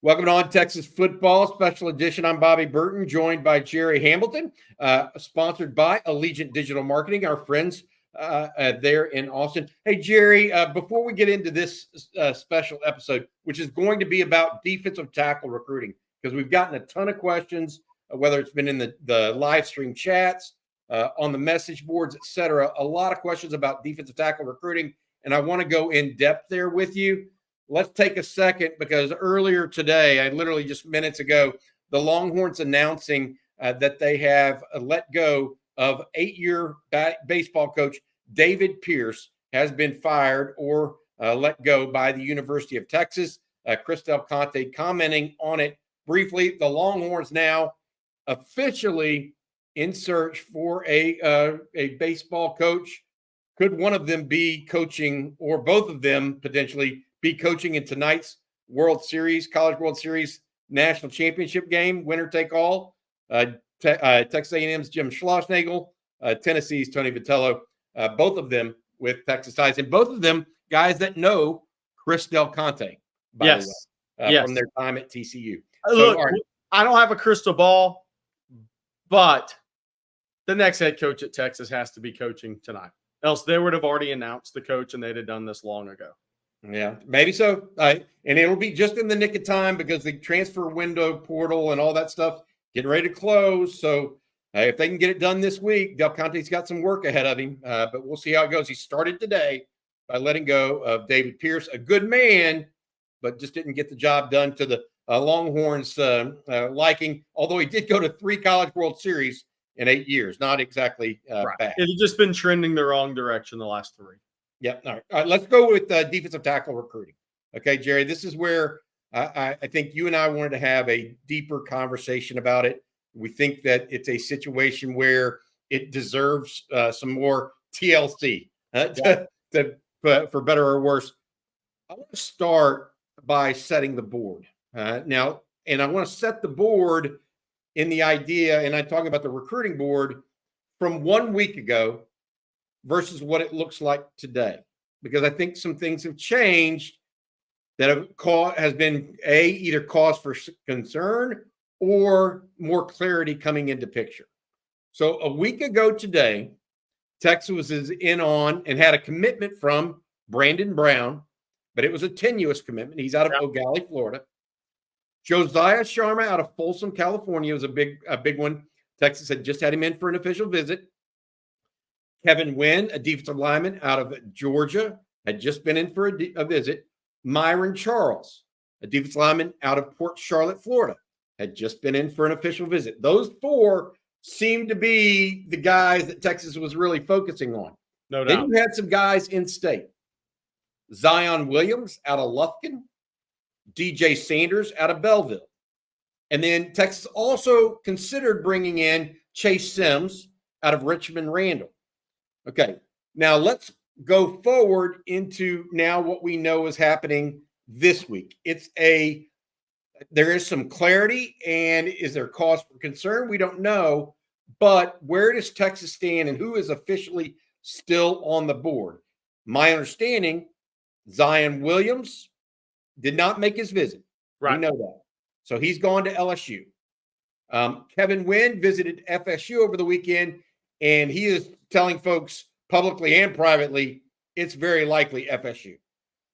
Welcome on Texas Football Special Edition. I'm Bobby Burton, joined by Gerry Hamilton, sponsored by Allegiant Digital Marketing, our friends there in Austin. Hey, Gerry, before we get into this special episode, which is going to be about defensive tackle recruiting, because we've gotten a ton of questions, whether it's been in the live stream chats, on the message boards, et cetera, a lot of questions about defensive tackle recruiting, and I want to go in depth there with you. Let's take a second, because earlier today, I literally just minutes ago, the Longhorns announcing that they have let go of 8-year baseball coach David Pierce has been fired or let go by the University of Texas. Chris Del Conte commenting on it briefly. The Longhorns now officially in search for a baseball coach. Could one of them be coaching, or both of them potentially be coaching in tonight's World Series, College World Series National Championship game, winner take all? Texas A&M's Jim Schlossnagle, Tennessee's Tony Vitello, both of them with Texas ties, and both of them guys that know Chris Del Conte, by the way, from their time at TCU. Look, I don't have a crystal ball, but the next head coach at Texas has to be coaching tonight. Else they would have already announced the coach, and they'd have done this long ago. Yeah, maybe so. And it'll be just in the nick of time, because the transfer window portal and all that stuff getting ready to close. So if they can get it done this week, Del Conte's got some work ahead of him. But we'll see how it goes. He started today by letting go of David Pierce, a good man, but just didn't get the job done to the Longhorns' liking. Although he did go to 3 College World Series in 8 years, not exactly bad. It had just been trending the wrong direction the last 3. Yep. All right. Let's go with defensive tackle recruiting. Okay, Gerry, this is where I think you and I wanted to have a deeper conversation about it. We think that it's a situation where it deserves some more TLC, for better or worse. I want to start by setting the board now, and I want to set the board in the idea, and I'm talking about the recruiting board from 1 week ago versus what it looks like today, because I think some things have changed that has been either cause for concern or more clarity coming into picture. So a week ago today, Texas was in on and had a commitment from Brandon Brown, but it was a tenuous commitment. He's out of Eau Gallie, Florida. Josiah Sharma out of Folsom, California was a big one. Texas had just had him in for an official visit. Kevin Wynn, a defensive lineman out of Georgia, had just been in for a visit. Myon Charles, a defensive lineman out of Port Charlotte, Florida, had just been in for an official visit. Those 4 seemed to be the guys that Texas was really focusing on. No doubt. Then you had some guys in state. Zion Williams out of Lufkin, DJ Sanders out of Belleville. And then Texas also considered bringing in Chase Sims out of Richmond Randall. Okay, now let's go forward into now what we know is happening this week. There is some clarity, and is there cause for concern? We don't know, but where does Texas stand, and who is officially still on the board? My understanding, Zion Williams did not make his visit. Right. We know that. So he's gone to LSU. Kevin Wynn visited FSU over the weekend, and he is telling folks publicly and privately it's very likely FSU.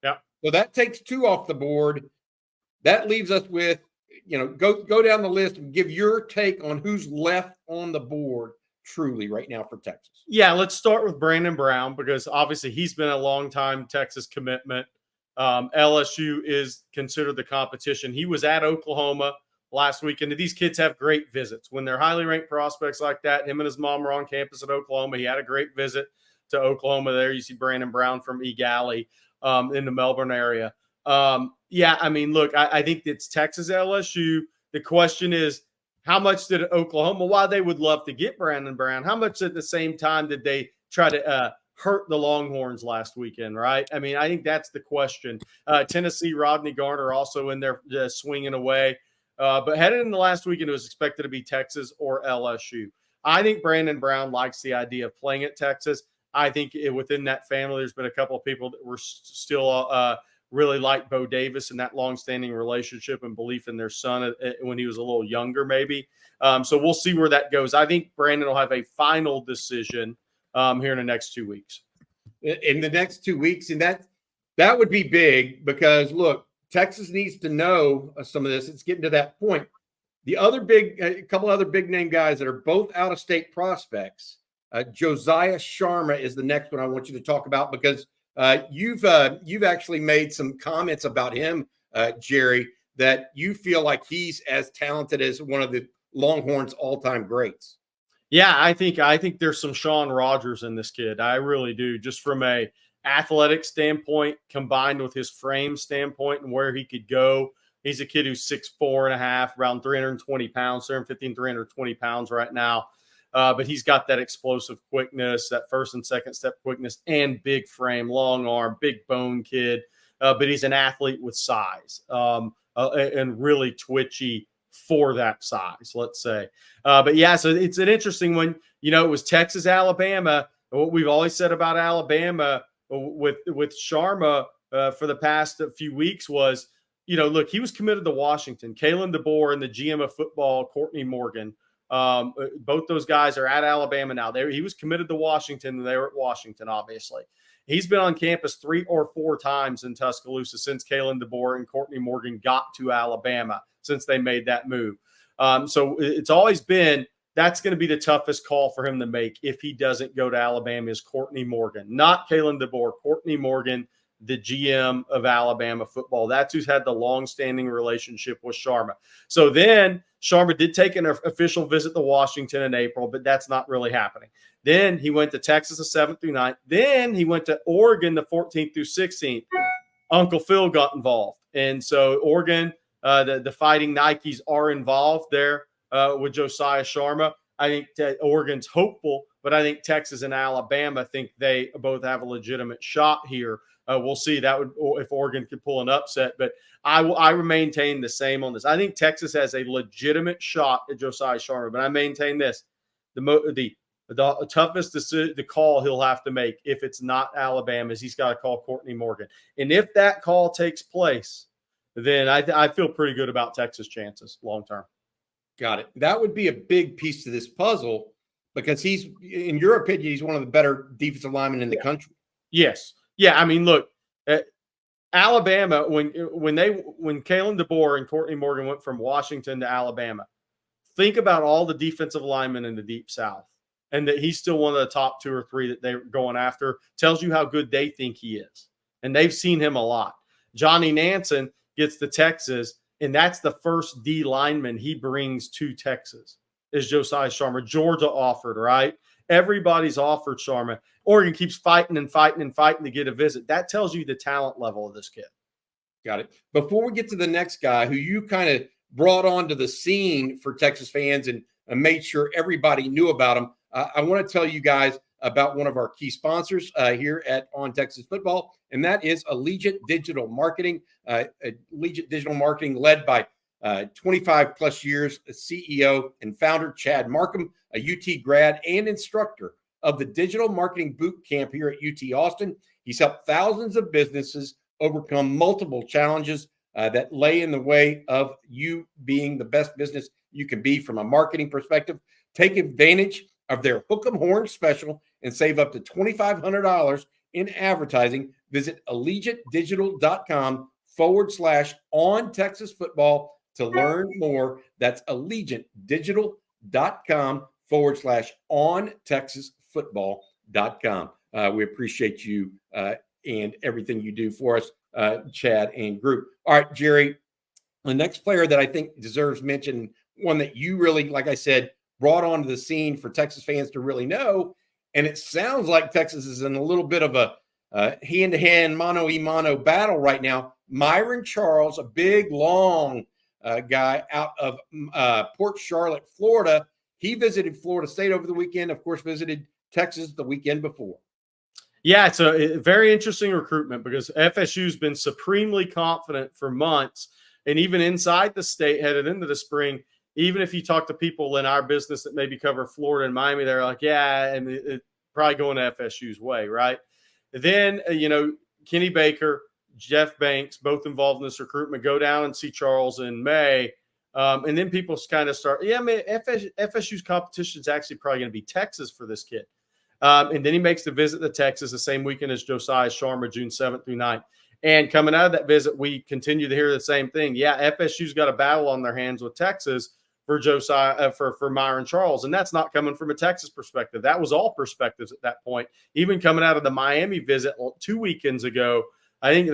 Yeah. So that takes 2 off the board. That leaves us with, go down the list and give your take on who's left on the board truly right now for Texas. Yeah, let's start with Brandon Brown, because obviously he's been a long-time Texas commitment. LSU is considered the competition. He was at Oklahoma last weekend. These kids have great visits. When they're highly ranked prospects like that, him and his mom were on campus at Oklahoma. He had a great visit to Oklahoma there. You see Brandon Brown from Eau in the Melbourne area. Look, I think it's Texas LSU. The question is, how much did Oklahoma, while they would love to get Brandon Brown, how much at the same time did they try to hurt the Longhorns last weekend, right? I mean, I think that's the question. Tennessee, Rodney Garner also in there swinging away. But headed in the last weekend, it was expected to be Texas or LSU. I think Brandon Brown likes the idea of playing at Texas. I think within that family, there's been a couple of people that were still really liked Bo Davis and that longstanding relationship and belief in their son when he was a little younger, maybe. So we'll see where that goes. I think Brandon will have a final decision here in the next 2 weeks. In the next 2 weeks, and that would be big because, look, Texas needs to know some of this. It's getting to that point. The other a couple other big name guys that are both out of state prospects. Josiah Sharma is the next one I want you to talk about because you've actually made some comments about him, Jerry, that you feel like he's as talented as one of the Longhorns' all-time greats. Yeah, I think there's some Sean Rogers in this kid. I really do, just from a athletic standpoint combined with his frame standpoint and where he could go. He's a kid who's 6'4.5", around 320 pounds, 315, 320 pounds right now. But he's got that explosive quickness, that first and second step quickness, and big frame, long arm, big bone kid. But he's an athlete with size and really twitchy for that size, let's say. But yeah, so it's an interesting one. You know, it was Texas, Alabama. What we've always said about Alabama with Sharma for the past few weeks was, you know, look, he was committed to Washington. Kalen DeBoer and the GM of football, Courtney Morgan, both those guys are at Alabama now. He was committed to Washington, and they were at Washington, obviously. He's been on campus 3 or 4 times in Tuscaloosa since Kalen DeBoer and Courtney Morgan got to Alabama, since they made that move. So it's always been that's going to be the toughest call for him to make if he doesn't go to Alabama is Courtney Morgan, not Kalen DeBoer, Courtney Morgan, the GM of Alabama football. That's who's had the long-standing relationship with Sharma. So then Sharma did take an official visit to Washington in April, but that's not really happening. Then he went to Texas the 7th through 9th. Then he went to Oregon the 14th through 16th. Uncle Phil got involved. And so Oregon, the Fighting Nikes are involved there with Josiah Sharma. I think that Oregon's hopeful, but I think Texas and Alabama think they both have a legitimate shot here. We'll see that if Oregon can pull an upset, but I maintain the same on this. I think Texas has a legitimate shot at Josiah Sharma, but I maintain this: the toughest the call he'll have to make if it's not Alabama is he's got to call Courtney Morgan, and if that call takes place, then I feel pretty good about Texas' chances long term. Got it. That would be a big piece to this puzzle because he's, in your opinion, he's one of the better defensive linemen in the country. Yes. Yeah, I mean, look, Alabama, when Kalen DeBoer and Courtney Morgan went from Washington to Alabama, think about all the defensive linemen in the Deep South, and that he's still one of the top 2 or 3 that they're going after. Tells you how good they think he is, and they've seen him a lot. Johnny Nansen gets to Texas, and that's the first D lineman he brings to Texas is Josiah Sharma. Georgia offered, right? Everybody's offered Sharma. Oregon keeps fighting and fighting and fighting to get a visit. That tells you the talent level of this kid. Got it. Before we get to the next guy who you kind of brought onto the scene for Texas fans and made sure everybody knew about him, I want to tell you guys about one of our key sponsors here at On Texas Football, and that is Allegiant Digital Marketing. Allegiant Digital Marketing led by 25 plus years CEO and founder Chad Markham, a UT grad and instructor of the Digital Marketing Boot Camp here at UT Austin. He's helped thousands of businesses overcome multiple challenges that lay in the way of you being the best business you can be from a marketing perspective. Take advantage of their Hook 'em Horn special and save up to $2,500 in advertising. Visit allegiantdigital.com/ontexasfootball to learn more. That's allegiantdigital.com/ontexasfootball.com. We appreciate you and everything you do for us, Chad and group. All right, Jerry, the next player that I think deserves mention, one that you really, like I said, brought onto the scene for Texas fans to really know, and it sounds like Texas is in a little bit of a hand-to-hand, mano-a-mano battle right now. Myon Charles, a big, long guy out of Port Charlotte, Florida. He visited Florida State over the weekend, of course, visited Texas the weekend before. Yeah, it's a very interesting recruitment because FSU's been supremely confident for months, and even inside the state headed into the spring, even if you talk to people in our business that maybe cover Florida and Miami, they're like, yeah, and it's probably going to FSU's way, right? Then, Kenny Baker, Jeff Banks, both involved in this recruitment, go down and see Charles in May. And then people kind of start, FSU's competition is actually probably going to be Texas for this kid. And then he makes the visit to Texas the same weekend as Josiah Sharma, June 7th through 9th. And coming out of that visit, we continue to hear the same thing. Yeah, FSU's got a battle on their hands with Texas for Josiah, for Myon Charles. And that's not coming from a Texas perspective. That was all perspectives at that point. Even coming out of the Miami visit 2 weekends ago, I think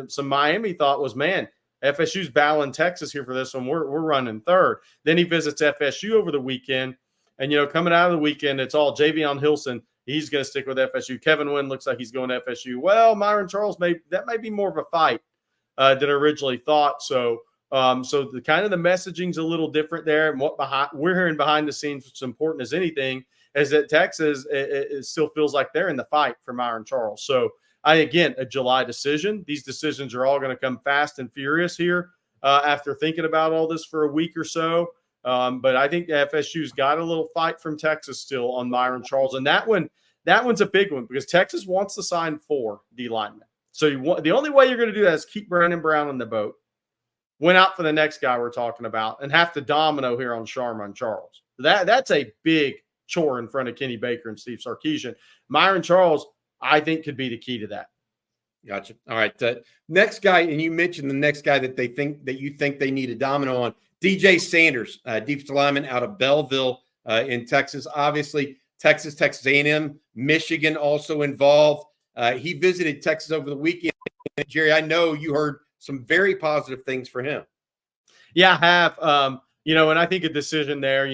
some Miami thought was, man, FSU's battling Texas here for this one. We're running third. Then he visits FSU over the weekend. And, coming out of the weekend, it's all Javion Hilson. He's going to stick with FSU. Kevin Wynn looks like he's going to FSU. Well, Myon Charles, that may be more of a fight than originally thought. So the kind of the messaging's a little different there. And what we're hearing behind the scenes, which is important as anything, is that Texas it still feels like they're in the fight for Myon Charles. So, again, a July decision. These decisions are all going to come fast and furious here after thinking about all this for a week or so. But I think FSU's got a little fight from Texas still on Myon Charles. And that one's a big one because Texas wants to sign 4 D linemen. So the only way you're going to do that is keep Brandon Brown on the boat, went out for the next guy we're talking about, and have to domino here on Sharma and Charles. That's a big chore in front of Kenny Baker and Steve Sarkisian. Myon Charles, I think, could be the key to that. Gotcha. All right. Next guy, and you mentioned the next guy that you think they need a domino on, DJ Sanders, defensive lineman out of Belleville in Texas. Obviously, Texas A&M, Michigan also involved. He visited Texas over the weekend. Jerry, I know you heard some very positive things for him. Yeah, I have. And I think a decision there,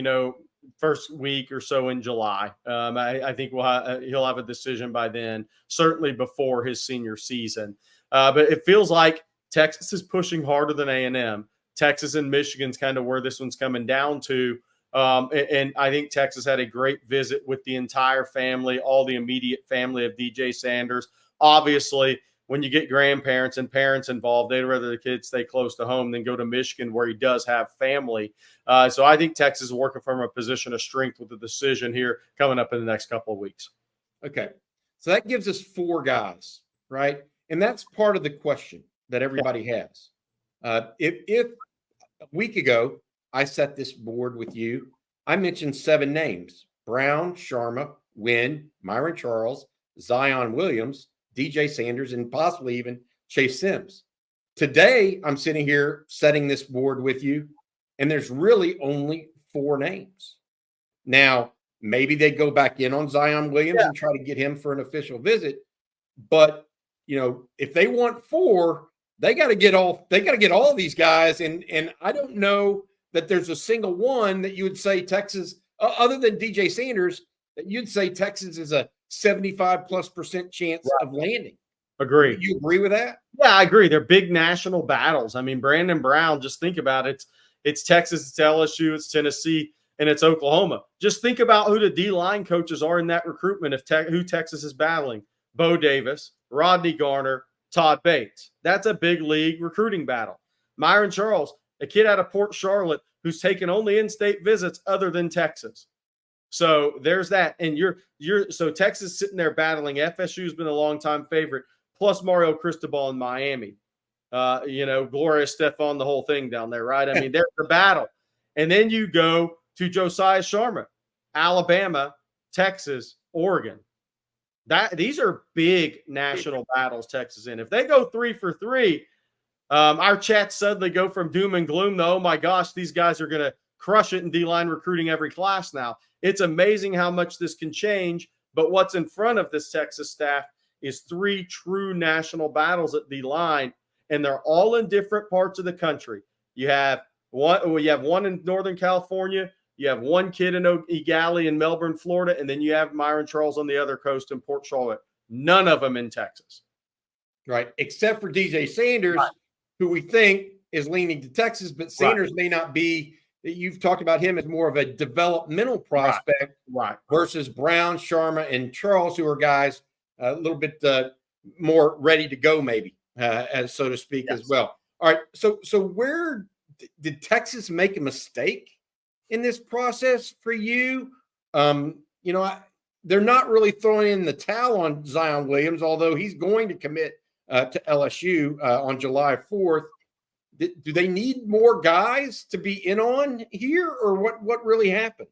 first week or so in July. I think he'll have a decision by then, certainly before his senior season. But it feels like Texas is pushing harder than A&M. Texas and Michigan's kind of where this one's coming down to. And I think Texas had a great visit with the entire family, all the immediate family of DJ Sanders. Obviously, when you get grandparents and parents involved, they'd rather the kids stay close to home than go to Michigan where he does have family. So I think Texas is working from a position of strength with the decision here coming up in the next couple of weeks. Okay. So that gives us 4 guys, right? And that's part of the question that everybody has. If a week ago I set this board with you, I mentioned 7 names: Brown, Sharma, Wynn, Myon Charles, Zion Williams, DJ Sanders, and possibly even Chase Sims. Today, I'm sitting here setting this board with you, and there's really only 4 names. Now, maybe they go back in on Zion Williams and try to get him for an official visit. But, if they want 4, they got to get all these guys. And I don't know that there's a single one that you would say Texas, other than DJ Sanders, that you'd say Texas is a 75+% chance of landing. Agree. Do you agree with that? Yeah, I agree. They're big national battles. I mean, Brandon Brown, just think about it. It's Texas, it's LSU, it's Tennessee, and it's Oklahoma. Just think about who the D-line coaches are in that recruitment who Texas is battling. Bo Davis, Rodney Garner, Todd Bates. That's a big league recruiting battle. Myon Charles, a kid out of Port Charlotte who's taken only in-state visits other than Texas. So there's that. And so Texas sitting there battling. FSU's been a long-time favorite, plus Mario Cristobal in Miami. Gloria Stefan, the whole thing down there, right? I mean, there's the battle. And then you go to Josiah Sharma, Alabama, Texas, Oregon. These are big national battles Texas in. If they go 3 for 3, our chats suddenly go from doom and gloom to, oh my gosh, these guys are going to crush it in D-line recruiting every class now. It's amazing how much this can change, but what's in front of this Texas staff is 3 true national battles at D-line, and they're all in different parts of the country. You have one in Northern California, you have one kid in Egali in Melbourne, Florida, and then you have Myon Charles on the other coast in Port Charlotte. None of them in Texas. Right, except for DJ Sanders, who we think is leaning to Texas, but Sanders may not be. You've talked about him as more of a developmental prospect versus Brown, Sharma, and Charles, who are guys a little bit more ready to go, maybe, as so to speak, as well. All right, so where did Texas make a mistake in this process for you? They're not really throwing in the towel on Zion Williams, although he's going to commit to LSU on July 4th. Do they need more guys to be in on here, or what really happened?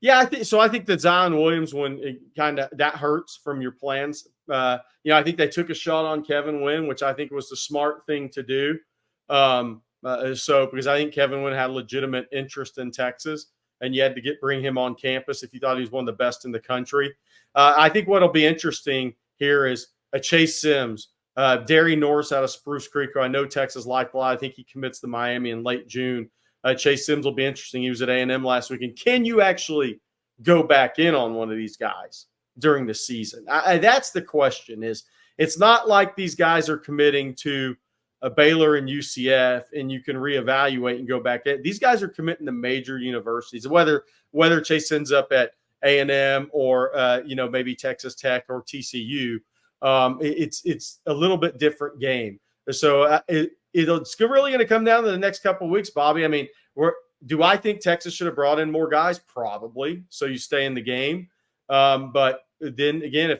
Yeah, I think so. I think that Zion Williams one, it kind of that hurts from your plans. I think they took a shot on Kevin Wynn, which I think was the smart thing to do. Because I think Kevin Wynn had legitimate interest in Texas, and you had to bring him on campus if you thought he was one of the best in the country. I think what'll be interesting here is a Chase Sims, Derry Norris out of Spruce Creek, who I know Texas liked a lot. I think he commits to Miami in late June. Chase Sims will be interesting. He was at A&M last week. And can you actually go back in on one of these guys during the season? That's the question. It's not like these guys are committing to a Baylor and UCF and you can reevaluate and go back in. These guys are committing to major universities, whether Chase ends up at A&M or maybe Texas Tech or TCU. It's a little bit different game. So it's really going to come down to the next couple of weeks, Bobby. I mean, do I think Texas should have brought in more guys? Probably. So you stay in the game. But then again,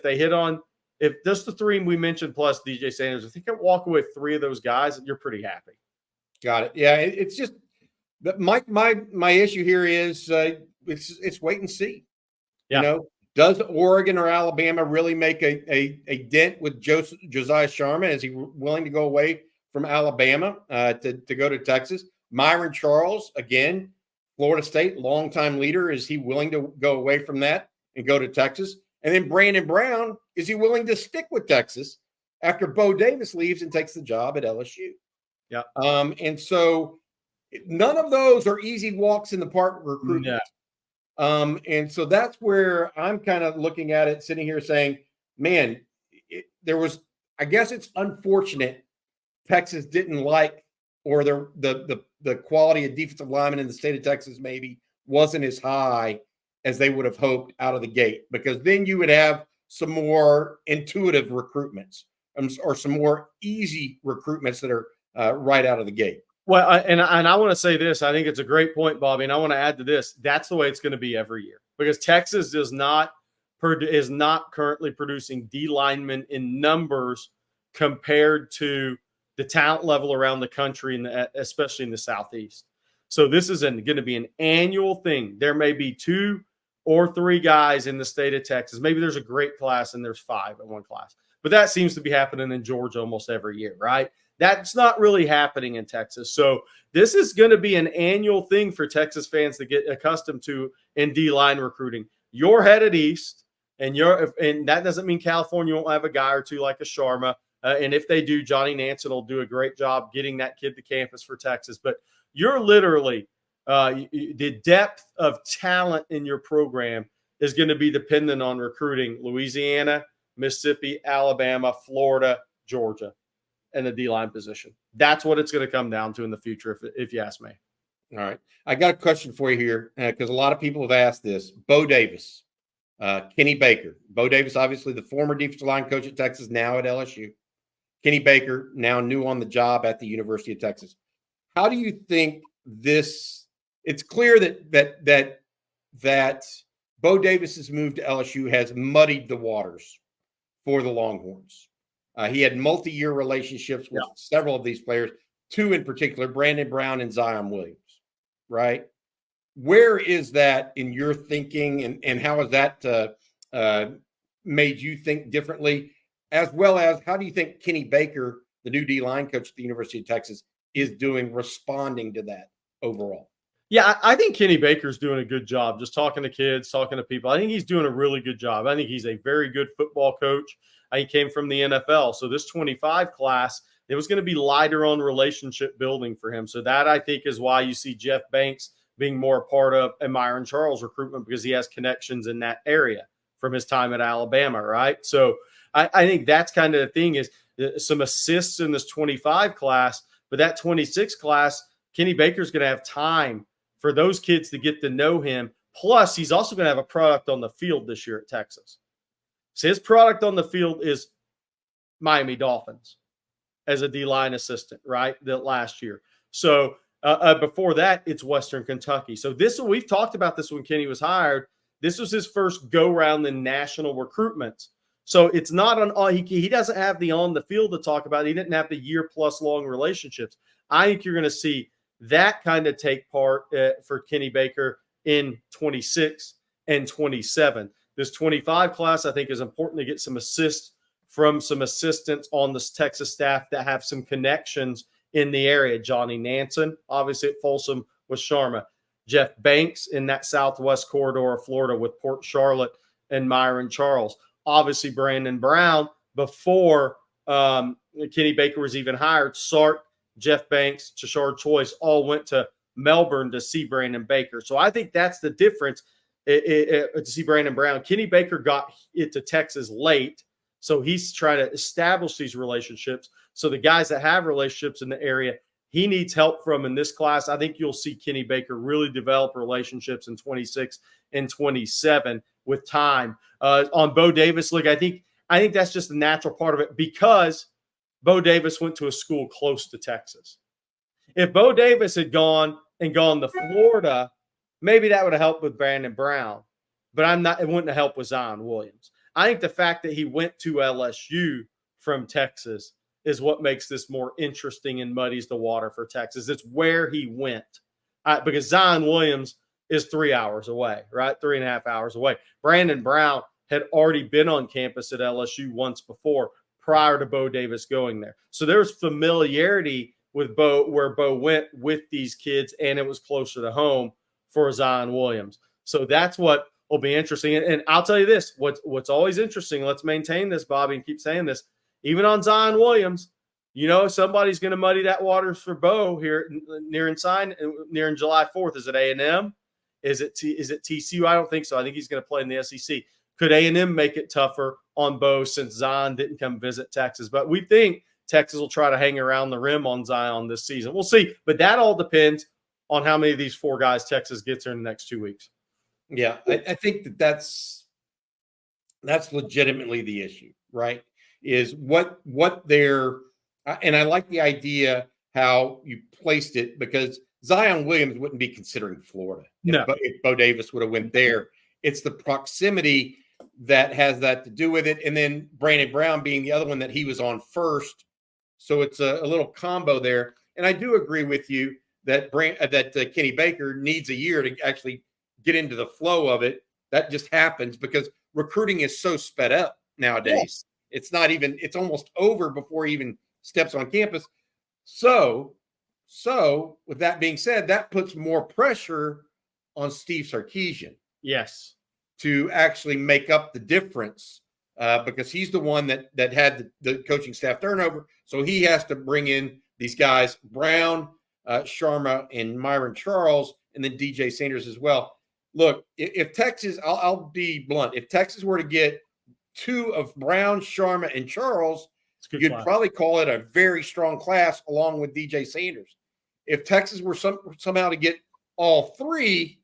if just the three we mentioned plus DJ Sanders, if you can walk away with three of those guys, you're pretty happy. Got it. Yeah, it's just my issue here is it's wait and see. Yeah. Does Oregon or Alabama really make a dent with Josiah Sharma? Is he willing to go away from Alabama to go to Texas? Myon Charles, again, Florida State, longtime leader. Is he willing to go away from that and go to Texas? And then Brandon Brown, is he willing to stick with Texas after Bo Davis leaves and takes the job at LSU? Yeah. And so none of those are easy walks in the park recruitment. Yeah. And so that's where I'm kind of looking at it, sitting here saying, man, I guess it's unfortunate Texas didn't like, or the quality of defensive linemen in the state of Texas maybe wasn't as high as they would have hoped out of the gate, because then you would have some more intuitive recruitments or some more easy recruitments that are right out of the gate. Well, and I want to say this. I think it's a great point, Bobby, and I want to add to this. That's the way it's going to be every year, because Texas is not currently producing D linemen in numbers compared to the talent level around the country, especially in the Southeast. So this is going to be an annual thing. There may be 2 or 3 guys in the state of Texas. Maybe there's a great class and there's 5 in one class. But that seems to be happening in Georgia almost every year, right? That's not really happening in Texas. So this is going to be an annual thing for Texas fans to get accustomed to in D-line recruiting. You're headed east, and that doesn't mean California won't have a guy or two like a Sharma. And if they do, Johnny Nansen will do a great job getting that kid to campus for Texas. But you're literally the depth of talent in your program is going to be dependent on recruiting Louisiana, Mississippi, Alabama, Florida, Georgia, and the D-line position. That's what it's going to come down to in the future, if you ask me. All right. I got a question for you here, because a lot of people have asked this. Bo Davis, Kenny Baker. Bo Davis, obviously the former defensive line coach at Texas, now at LSU. Kenny Baker, now new on the job at the University of Texas. How do you think this? It's clear that Bo Davis's move to LSU has muddied the waters for the Longhorns. He had multi-year relationships with several of these players, 2 in particular, Brandon Brown and Zion Williams, right? Where is that in your thinking, and how has that made you think differently? As well as, how do you think Kenny Baker, the new D-line coach at the University of Texas, is responding to that overall? Yeah, I think Kenny Baker's doing a good job just talking to kids, talking to people. I think he's doing a really good job. I think he's a very good football coach. He came from the NFL. So this 25 class, it was going to be lighter on relationship building for him. So that, I think, is why you see Jeff Banks being more a part of a Myon Charles recruitment, because he has connections in that area from his time at Alabama, right? So I think that's kind of the thing, is some assists in this 25 class, but that 26 class, Kenny Baker's going to have time for those kids to get to know him. Plus, he's also going to have a product on the field this year at Texas. So his product on the field is Miami Dolphins as a D-line assistant, right? The last year. So before that, it's Western Kentucky. So we've talked about this when Kenny was hired. This was his first go-round in national recruitments. So it's not he doesn't have the on the field to talk about. He didn't have the year-plus long relationships. I think you're going to see that kind of take part for Kenny Baker in 26 and 27. This 25 class, I think, is important to get some assists from some assistants on this Texas staff that have some connections in the area. Johnny Nansen, obviously at Folsom with Sharma. Jeff Banks in that southwest corridor of Florida with Port Charlotte and Myon Charles. Obviously, Brandon Brown, before Kenny Baker was even hired, Sark, Jeff Banks, Chashard Choice all went to Melbourne to see Brandon Baker. So I think that's the difference to see Brandon Brown. Kenny Baker got it to Texas late, so he's trying to establish these relationships. So the guys that have relationships in the area, he needs help from in this class. I think you'll see Kenny Baker really develop relationships in 26 and 27 with time. On Bo Davis, look, I think that's just a natural part of it because Bo Davis went to a school close to Texas. If Bo Davis had gone to Florida, maybe that would have helped with Brandon Brown, but it wouldn't have helped with Zion Williams. I think the fact that he went to LSU from Texas is what makes this more interesting and muddies the water for Texas. It's where he went because Zion Williams is 3 hours away, right? 3.5 hours away. Brandon Brown had already been on campus at LSU once before prior to Bo Davis going there. So there's familiarity with Bo, where Bo went with these kids, and it was closer to home for Zion Williams. So that's what will be interesting. And I'll tell you this, what's always interesting, let's maintain this, Bobby, and keep saying this, even on Zion Williams, somebody's going to muddy that waters for Bo here near in July 4th. Is it A&M? Is it TCU? I don't think so. I think he's going to play in the SEC. Could A&M make it tougher on Bo since Zion didn't come visit Texas? But we think Texas will try to hang around the rim on Zion this season. We'll see. But that all depends on how many of these four guys Texas gets in the next 2 weeks. Yeah, I think that's legitimately the issue, right? Is what they're and I like the idea how you placed it because Zion Williams wouldn't be considering Florida if Bo Davis would have went there. It's the proximity that has that to do with it, and then Brandon Brown being the other one that he was on first. So it's a little combo there. And I do agree with you that Kenny Baker needs a year to actually get into the flow of it. That just happens because recruiting is so sped up nowadays. Yes. It's almost over before he even steps on campus. So with that being said, that puts more pressure on Steve Sarkisian. Yes. To actually make up the difference because he's the one that had the coaching staff turnover. So he has to bring in these guys, Brown, Sharma, and Myon Charles, and then DJ Sanders as well. Look, if Texas, I'll be blunt, if Texas were to get two of Brown, Sharma, and Charles, you'd probably call it a very strong class along with DJ Sanders. If Texas were somehow to get all three,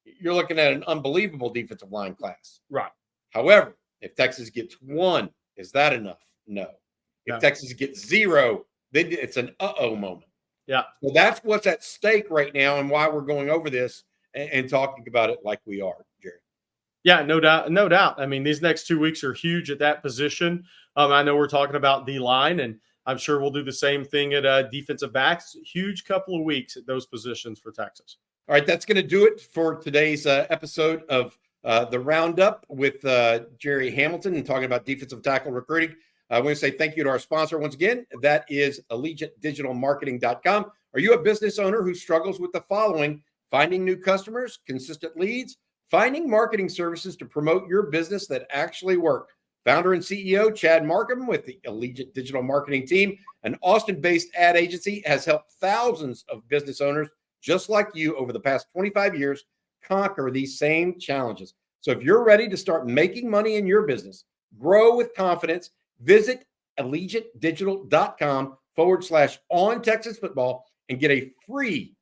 you're looking at an unbelievable defensive line class. Right. However, if Texas gets one, is that enough? No. If Texas gets zero, then it's an uh-oh moment. Yeah. So that's what's at stake right now and why we're going over this and talking about it like we are, Jerry. Yeah, no doubt. I mean, these next 2 weeks are huge at that position. I know we're talking about D-line, and I'm sure we'll do the same thing at defensive backs. Huge couple of weeks at those positions for Texas. All right, that's going to do it for today's episode of the Roundup with Gerry Hamilton and talking about defensive tackle recruiting. I want to say thank you to our sponsor once again. That is AllegiantDigitalMarketing.com. Are you a business owner who struggles with the following: finding new customers, consistent leads, finding marketing services to promote your business that actually work? Founder and CEO Chad Markham with the Allegiant Digital Marketing Team, an Austin-based ad agency, has helped thousands of business owners just like you over the past 25 years conquer these same challenges. So if you're ready to start making money in your business, grow with confidence, visit AllegiantDigital.com/ontexasfootball and get a free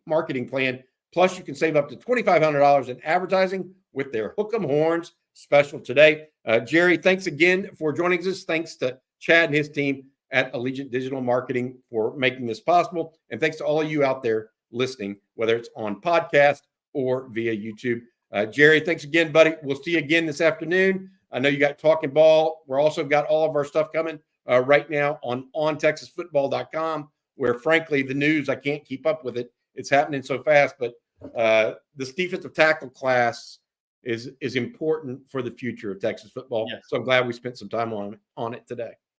marketing plan. Plus, you can save up to $2,500 in advertising with their Hook 'em Horns special today. Jerry, thanks again for joining us. Thanks to Chad and his team at Allegiant Digital Marketing for making this possible. And thanks to all of you out there listening, whether it's on podcast or via YouTube. Jerry, thanks again, buddy. We'll see you again this afternoon. I know you got Talking Ball. We're also got all of our stuff coming right now on ontexasfootball.com, where frankly the news, I can't keep up with it. It's happening so fast, but this defensive tackle class is important for the future of Texas football. Yes. So I'm glad we spent some time on it today.